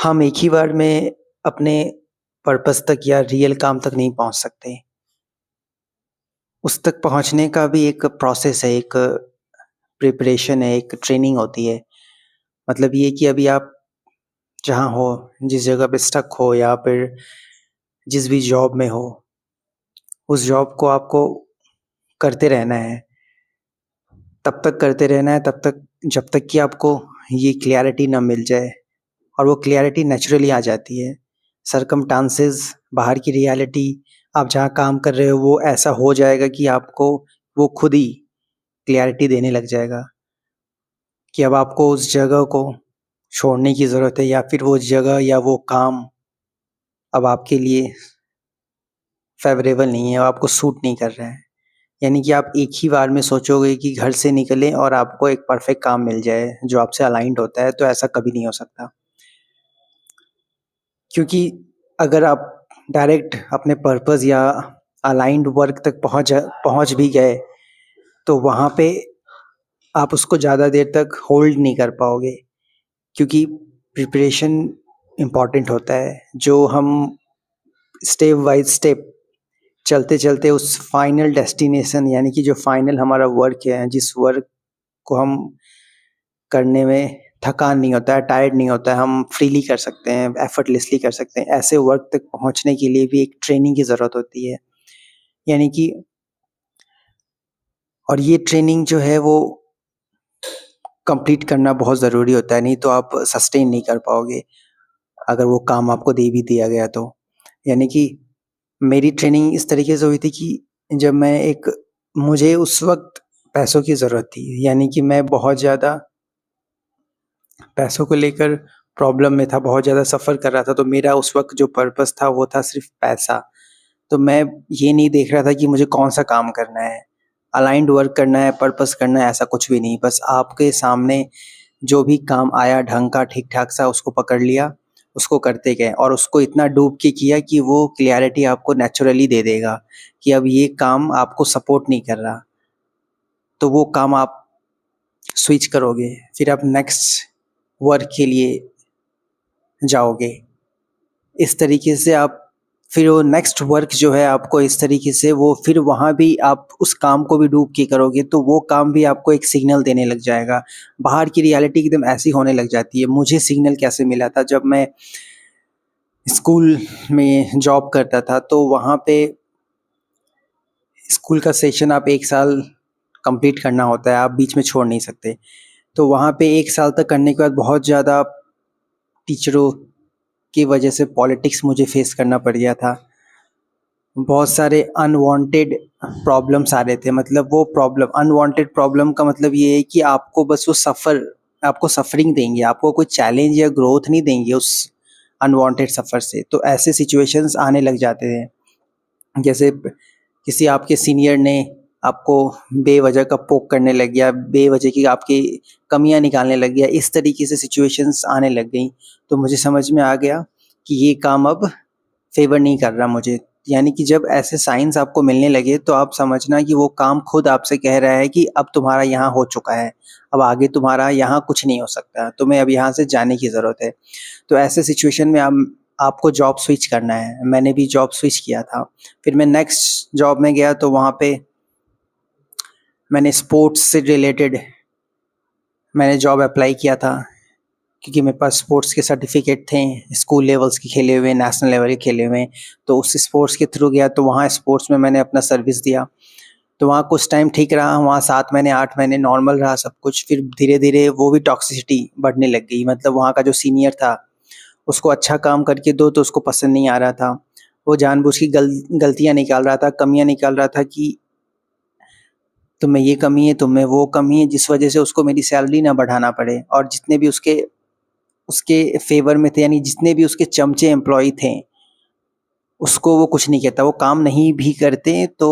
हम एक ही बार में अपने पर्पस तक या रियल काम तक नहीं पहुँच सकते। उस तक पहुँचने का भी एक प्रोसेस है, एक प्रिपरेशन है, एक ट्रेनिंग होती है। मतलब ये कि अभी आप जहाँ हो, जिस जगह पे स्टक हो या फिर जिस भी जॉब में हो, उस जॉब को आपको करते रहना है। तब तक करते रहना है, तब तक जब तक कि आपको ये क्लैरिटी ना मिल जाए, और वो क्लैरिटी नेचुरली आ जाती है। सर्कमस्टांसेस, बाहर की रियलिटी, आप जहाँ काम कर रहे हो वो ऐसा हो जाएगा कि आपको वो खुद ही क्लैरिटी देने लग जाएगा कि अब आपको उस जगह को छोड़ने की ज़रूरत है, या फिर वो जगह या वो काम अब आपके लिए फ़ेवरेबल नहीं है, आपको सूट नहीं कर रहा है। यानी कि आप एक ही बार में सोचोगे कि घर से निकलें और आपको एक परफेक्ट काम मिल जाए जो आपसे अलाइन्ड होता है, तो ऐसा कभी नहीं हो सकता। क्योंकि अगर आप डायरेक्ट अपने पर्पस या अलाइन्ड वर्क तक पहुंच भी गए, तो वहाँ पे आप उसको ज़्यादा देर तक होल्ड नहीं कर पाओगे, क्योंकि प्रिपरेशन इम्पॉर्टेंट होता है। जो हम स्टेप बाय स्टेप चलते चलते उस फाइनल डेस्टिनेशन, यानी कि जो फाइनल हमारा वर्क है, जिस वर्क को हम करने में थकान नहीं होता है, टायर्ड नहीं होता है, हम फ्रीली कर सकते हैं, एफर्टलेसली कर सकते हैं। ऐसे वर्क तक पहुंचने के लिए भी एक ट्रेनिंग की ज़रूरत होती है। यानी कि और ये ट्रेनिंग जो है वो कंप्लीट करना बहुत ज़रूरी होता है, नहीं तो आप सस्टेन नहीं कर पाओगे अगर वो काम आपको दे भी दिया गया तो। यानी कि मेरी ट्रेनिंग इस तरीके से हुई थी कि जब मैं एक मुझे उस वक़्त पैसों की ज़रूरत थी, यानी कि मैं बहुत ज़्यादा पैसों को लेकर प्रॉब्लम में था, बहुत ज़्यादा सफ़र कर रहा था, तो मेरा उस वक़्त जो पर्पस था वो था सिर्फ़ पैसा। तो मैं ये नहीं देख रहा था कि मुझे कौन-सा काम करना है, अलाइन्ड वर्क करना है, पर्पस करना है, ऐसा कुछ भी नहीं। बस आपके सामने जो भी काम आया ढंग का, ठीक-ठाक सा, उसको पकड़ लिया, उसको करते गए और उसको इतना डूब के किया कि वो क्लैरिटी आपको नेचुरली दे देगा कि अब ये काम आपको सपोर्ट नहीं कर रहा। तो वो काम आप स्विच करोगे, फिर आप नेक्स्ट वर्क के लिए जाओगे। इस तरीके से आप फिर वो नेक्स्ट वर्क जो है आपको इस तरीके से वो फिर वहाँ भी आप उस काम को भी डूब के करोगे, तो वो काम भी आपको एक सिग्नल देने लग जाएगा। बाहर की रियलिटी एकदम ऐसी होने लग जाती है। मुझे सिग्नल कैसे मिला था, जब मैं स्कूल में जॉब करता था, तो वहाँ पे स्कूल का सेशन आप 1 साल कंप्लीट करना होता है, आप बीच में छोड़ नहीं सकते। तो वहाँ पे 1 साल तक करने के बाद बहुत ज़्यादा टीचरों की वजह से पॉलिटिक्स मुझे फेस करना पड़ गया था। बहुत सारे अनवांटेड प्रॉब्लम्स आ रहे थे, मतलब वो प्रॉब्लम अनवांटेड प्रॉब्लम का मतलब ये है कि आपको बस वो आपको सफरिंग देंगे, आपको कोई चैलेंज या ग्रोथ नहीं देंगे उस अनवांटेड सफ़र से। तो ऐसे सिचुएशंस आने लग जाते हैं, जैसे किसी आपके सीनियर ने आपको बेवजह का पोक करने लग गया, बेवजह की आपकी कमियाँ निकालने लग गया, इस तरीके से सिचुएशंस आने लग गई। तो मुझे समझ में आ गया कि ये काम अब फ़ेवर नहीं कर रहा मुझे। यानी कि जब ऐसे साइन्स आपको मिलने लगे, तो आप समझना कि वो काम खुद आपसे कह रहा है कि अब तुम्हारा यहाँ हो चुका है, अब आगे तुम्हारा यहाँ कुछ नहीं हो सकता, तुम्हें अब यहाँ से जाने की ज़रूरत है। तो ऐसे सिचुएशन में आपको जॉब स्विच करना है। मैंने भी जॉब स्विच किया था। फिर मैं नेक्स्ट जॉब में गया, तो वहाँ पे मैंने स्पोर्ट्स से रिलेटेड मैंने जॉब अप्लाई किया था, क्योंकि मेरे पास स्पोर्ट्स के सर्टिफिकेट थे, स्कूल लेवल्स के खेले हुए, नेशनल लेवल के खेले हुए। तो उस स्पोर्ट्स के थ्रू गया, तो वहाँ स्पोर्ट्स में मैंने अपना सर्विस दिया। तो वहाँ कुछ टाइम ठीक रहा, वहाँ 7 महीने 8 महीने नॉर्मल रहा सब कुछ। फिर धीरे-धीरे वो भी टॉक्सिसिटी बढ़ने लग गई, मतलब वहाँ का जो सीनियर था, उसको अच्छा काम करके दो तो उसको पसंद नहीं आ रहा था। वो जानबूझ के गलतियाँ निकाल रहा था, कमियाँ निकाल रहा था कि तुम में ये कमी है, तुम में वो कमी है, जिस वजह से उसको मेरी सैलरी ना बढ़ाना पड़े। और जितने भी उसके उसके फ़ेवर में थे, यानी जितने भी उसके चमचे एम्प्लॉयी थे, उसको वो कुछ नहीं कहता, वो काम नहीं भी करते तो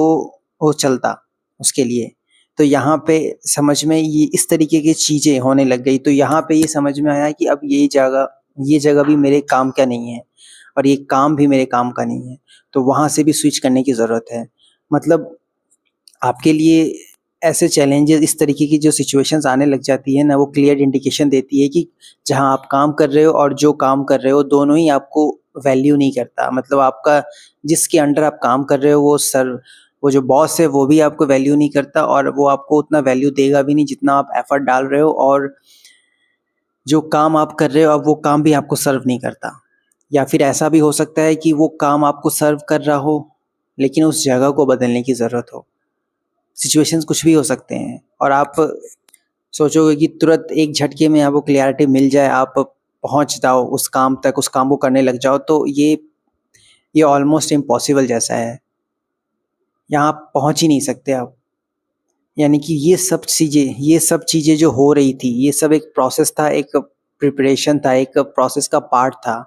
वो चलता उसके लिए। तो यहाँ पे समझ में ये इस तरीके की चीज़ें होने लग गई, तो यहाँ पे ये समझ में आया कि अब ये जगह भी मेरे काम का नहीं है, और ये काम भी मेरे काम का नहीं है। तो वहाँ से भी स्विच करने की ज़रूरत है। मतलब आपके लिए ऐसे चैलेंजेस, इस तरीके की जो सिचुएशंस आने लग जाती है ना, वो क्लियर इंडिकेशन देती है कि जहाँ आप काम कर रहे हो और जो काम कर रहे हो दोनों ही आपको वैल्यू नहीं करता। मतलब आपका जिसके अंडर आप काम कर रहे हो वो जो बॉस है वो भी आपको वैल्यू नहीं करता, और वो आपको उतना वैल्यू देगा भी नहीं जितना आप एफर्ट डाल रहे हो, और जो काम आप कर रहे हो अब वो काम भी आपको सर्व नहीं करता। या फिर ऐसा भी हो सकता है कि वो काम आपको सर्व कर रहा हो लेकिन उस जगह को बदलने की ज़रूरत हो। सिचुएशंस कुछ भी हो सकते हैं, और आप सोचोगे कि तुरंत एक झटके में आपको क्लियरिटी मिल जाए, आप पहुंच जाओ उस काम तक, उस काम को करने लग जाओ, तो ये ऑलमोस्ट इम्पॉसिबल जैसा है। यहाँ आप पहुंच ही नहीं सकते आप। यानी कि ये सब चीज़ें जो हो रही थी, ये सब एक प्रोसेस था, एक प्रिपरेशन था, एक प्रोसेस का पार्ट था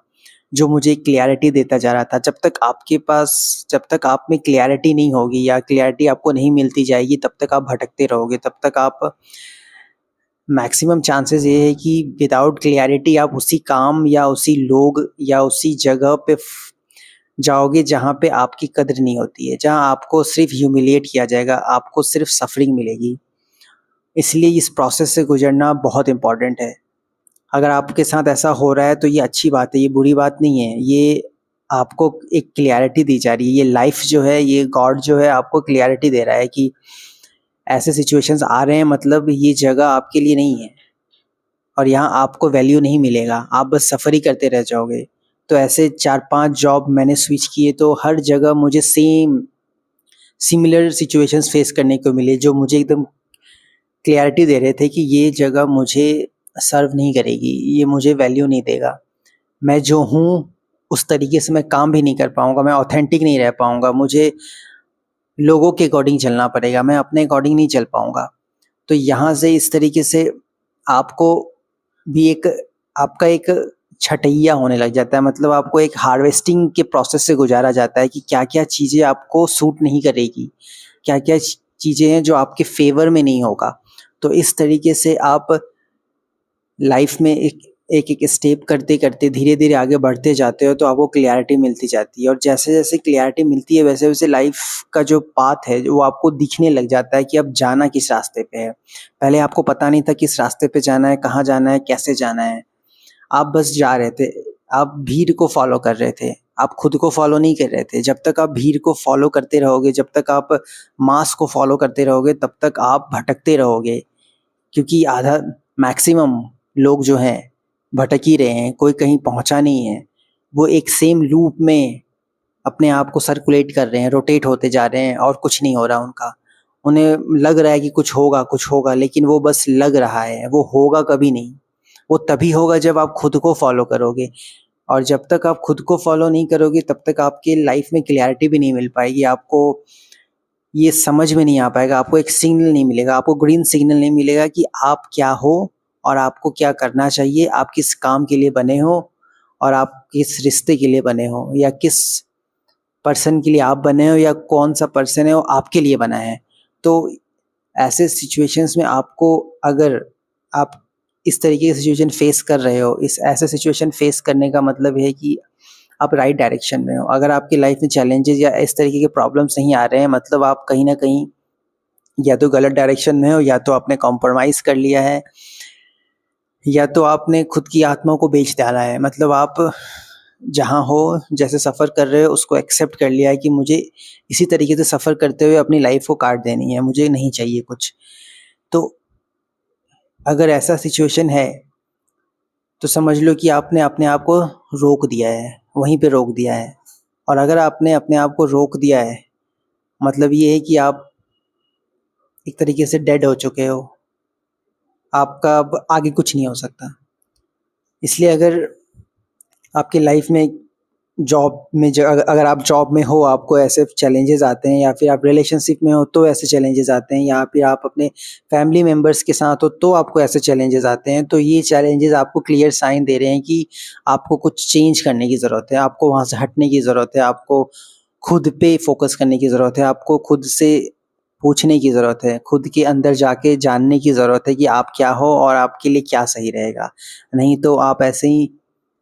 जो मुझे क्लियरिटी देता जा रहा था। जब तक आप में क्लियरिटी नहीं होगी या क्लियरिटी आपको नहीं मिलती जाएगी, तब तक आप भटकते रहोगे, तब तक आप मैक्सिमम चांसेस ये है कि विदाउट क्लियरिटी आप उसी काम या उसी लोग या उसी जगह पे जाओगे जहाँ पे आपकी कद्र नहीं होती है, जहाँ आपको सिर्फ ह्यूमिलिएट किया जाएगा, आपको सिर्फ सफरिंग मिलेगी। इसलिए इस प्रोसेस से गुजरना बहुत इम्पॉर्टेंट है। अगर आपके साथ ऐसा हो रहा है तो ये अच्छी बात है, ये बुरी बात नहीं है। ये आपको एक क्लियरिटी दी जा रही है। ये लाइफ जो है, ये गॉड जो है आपको क्लियरिटी दे रहा है कि ऐसे सिचुएशंस आ रहे हैं, मतलब ये जगह आपके लिए नहीं है और यहाँ आपको वैल्यू नहीं मिलेगा, आप बस सफ़र ही करते रह जाओगे। तो ऐसे 4-5 जॉब मैंने स्विच किए तो हर जगह मुझे सिमिलर सिचुएशंस फेस करने को मिले, जो मुझे एकदम क्लियरिटी दे रहे थे कि ये जगह मुझे सर्व नहीं करेगी, ये मुझे वैल्यू नहीं देगा। मैं जो हूँ उस तरीके से मैं काम भी नहीं कर पाऊँगा, मैं ऑथेंटिक नहीं रह पाऊँगा, मुझे लोगों के अकॉर्डिंग चलना पड़ेगा, मैं अपने अकॉर्डिंग नहीं चल पाऊँगा। तो यहाँ से इस तरीके से आपको भी आपका एक छटैया होने लग जाता है। मतलब आपको एक हार्वेस्टिंग के प्रोसेस से गुजारा जाता है कि क्या-क्या चीज़ें आपको सूट नहीं करेगी, क्या-क्या चीज़ें हैं जो आपके फ़ेवर में नहीं होगा। तो इस तरीके से आप लाइफ में एक स्टेप करते-करते धीरे-धीरे आगे बढ़ते जाते हो, तो आपको क्लैरिटी मिलती जाती है, और जैसे-जैसे क्लैरिटी मिलती है वैसे-वैसे लाइफ का जो पाथ है वो आपको दिखने लग जाता है कि अब जाना किस रास्ते पे है। पहले आपको पता नहीं था किस रास्ते पे जाना है, कहाँ जाना है, कैसे जाना है। आप बस जा रहे थे, आप भीड़ को फ़ॉलो कर रहे थे, आप खुद को फ़ॉलो नहीं कर रहे थे। जब तक आप भीड़ को फ़ॉलो करते रहोगे, जब तक आप मास को फ़ॉलो करते रहोगे, तब तक आप भटकते रहोगे। क्योंकि आधा मैक्सिमम लोग जो हैं भटक ही रहे हैं, कोई कहीं पहुँचा नहीं है। वो एक सेम लूप में अपने आप को सर्कुलेट कर रहे हैं, रोटेट होते जा रहे हैं और कुछ नहीं हो रहा उनका। उन्हें लग रहा है कि कुछ होगा, लेकिन वो बस लग रहा है, वो होगा कभी नहीं। वो तभी होगा जब आप खुद को फ़ॉलो करोगे, और जब तक आप खुद को फ़ॉलो नहीं करोगे तब तक आपकी लाइफ में क्लैरिटी भी नहीं मिल पाएगी। आपको ये समझ में नहीं आ पाएगा, आपको एक सिग्नल नहीं मिलेगा, आपको ग्रीन सिग्नल नहीं मिलेगा कि आप क्या हो और आपको क्या करना चाहिए, आप किस काम के लिए बने हो और आप किस रिश्ते के लिए बने हो, या किस पर्सन के लिए आप बने हो, या कौन-सा पर्सन है वो आपके लिए बना है। तो ऐसे सिचुएशंस में आपको, अगर आप इस तरीके की सिचुएशन फेस कर रहे हो, इस ऐसे सिचुएशन फेस करने का मतलब है कि आप राइट डायरेक्शन में हो। अगर आपकी लाइफ में चैलेंजेस या इस तरीके के प्रॉब्लम्स नहीं आ रहे हैं, मतलब आप कहीं न कहीं या तो गलत डायरेक्शन में हो, या तो आपने कॉम्प्रोमाइज़ कर लिया है, या तो आपने खुद की आत्मा को बेच डाला है। मतलब आप जहाँ हो, जैसे सफ़र कर रहे हो उसको एक्सेप्ट कर लिया है कि मुझे इसी तरीके से सफ़र करते हुए अपनी लाइफ को काट देनी है, मुझे नहीं चाहिए कुछ। तो अगर ऐसा सिचुएशन है तो समझ लो कि आपने अपने आप को रोक दिया है, वहीं पे रोक दिया है। और अगर आपने अपने आप को रोक दिया है, मतलब ये है कि आप एक तरीके से डेड हो चुके हो, आपका अब आगे कुछ नहीं हो सकता। इसलिए अगर आपकी लाइफ में जॉब में अगर आप जॉब में हो, आपको ऐसे चैलेंजेस आते हैं, या फिर आप रिलेशनशिप में हो तो ऐसे चैलेंजेस आते हैं, या फिर आप अपने फैमिली मेंबर्स के साथ हो तो आपको ऐसे चैलेंजेस आते हैं, तो ये चैलेंजेस आपको क्लियर साइन दे रहे हैं कि आपको कुछ चेंज करने की ज़रूरत है, आपको वहाँ से हटने की ज़रूरत है, आपको खुद पे फोकस करने की ज़रूरत है, आपको खुद से पूछने की ज़रूरत है, खुद के अंदर जाके जानने की ज़रूरत है कि आप क्या हो और आपके लिए क्या सही रहेगा। नहीं तो आप ऐसे ही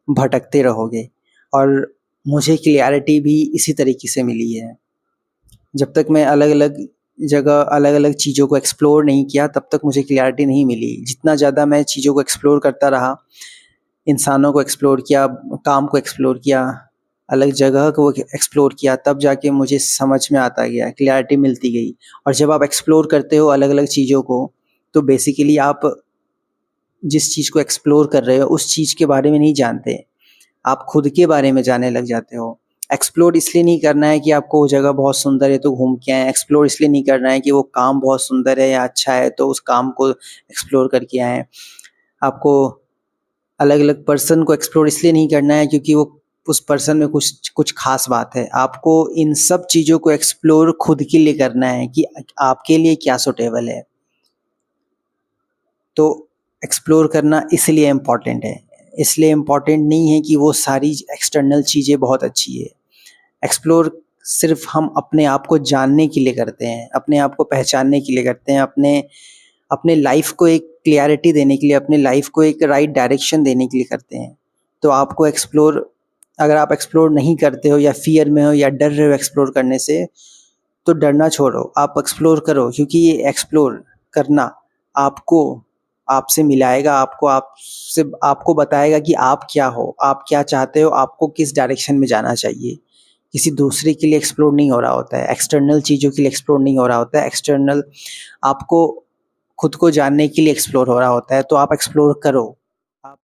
भटकते रहोगे। और मुझे क्लैरिटी भी इसी तरीके से मिली है। जब तक मैं अलग-अलग जगह अलग-अलग चीज़ों को एक्सप्लोर नहीं किया, तब तक मुझे क्लैरिटी नहीं मिली। जितना ज़्यादा मैं चीज़ों को एक्सप्लोर करता रहा, इंसानों को एक्सप्लोर किया, काम को एक्सप्लोर किया, अलग जगह को एक्सप्लोर किया, तब जाके मुझे समझ में आता गया, क्लैरिटी मिलती गई। और जब आप एक्सप्लोर करते हो अलग-अलग चीज़ों को, तो बेसिकली आप जिस चीज़ को एक्सप्लोर कर रहे हो, उस चीज़ के बारे में नहीं जानते। आप खुद के बारे में जानने लग जाते हो। एक्सप्लोर इसलिए नहीं करना है कि आपको वो जगह बहुत सुंदर है तो घूम के आएँ, एक्सप्लोर इसलिए नहीं करना है कि वो काम बहुत सुंदर है या अच्छा है तो उस काम को एक्सप्लोर करके आएँ। आपको अलग-अलग पर्सन को एक्सप्लोर इसलिए नहीं करना है क्योंकि वो उस पर्सन में कुछ कुछ ख़ास बात है। आपको इन सब चीज़ों को एक्सप्लोर खुद के लिए करना है कि आपके लिए क्या सूटेबल है। तो एक्सप्लोर करना इसलिए इम्पोर्टेंट है। इसलिए इम्पोर्टेंट नहीं है कि वो सारी एक्सटर्नल चीज़ें बहुत अच्छी है। एक्सप्लोर सिर्फ़ हम अपने आप को जानने के लिए करते हैं, अपने आप को पहचानने के लिए करते हैं, अपने अपने लाइफ़ को एक क्लैरिटी देने के लिए, अपने लाइफ़ को एक राइट डायरेक्शन देने के लिए करते हैं। तो आपको एक्सप्लोर अगर आप एक्सप्लोर नहीं करते हो या फ़ियर में हो या डर रहे हो एक्सप्लोर करने से, तो डरना छोड़ो, आप एक्सप्लोर करो क्योंकि ये एक्सप्लोर करना आपको आपसे मिलाएगा, आपको बताएगा कि आप क्या हो, आप क्या चाहते हो, आपको किस डायरेक्शन में जाना चाहिए। किसी दूसरे के लिए एक्सप्लोर नहीं हो रहा होता है, एक्सटर्नल चीज़ों के लिए एक्सप्लोर नहीं हो रहा होता है, एक्सटर्नल आपको खुद को जानने के लिए एक्सप्लोर हो रहा होता है, तो आप एक्सप्लोर करो।